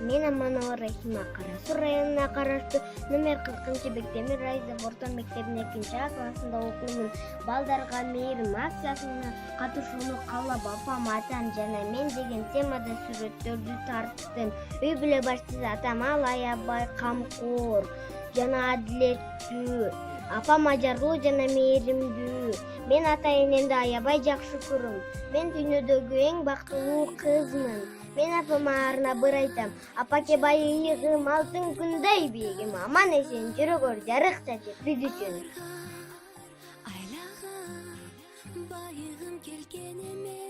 Мен Аманова Рахима Кара Суу районуна караштуу номер 40 Бектемир Райзов орто мектебинин 2 классында окуймун. Балдарга мээрим акциясына катышууну каалап, апам, атам жана мен деген темада сүрөттөрдү тарттым. Үй бүлө башчысы атам ал аябай камкор жана адилеттүү. Апам ажарлуу жана мээримдүү. Мен ата-энемди аябай жакшы көрөм. Мен дүйнөдөгү эң бактылуу кызмын. Мен апама арына бир айтам: апаке байыгым алтын күндөй биигим, аман эсен жүрөгөр жарык чачып биз үчүн. Айлаған байығым келген емес.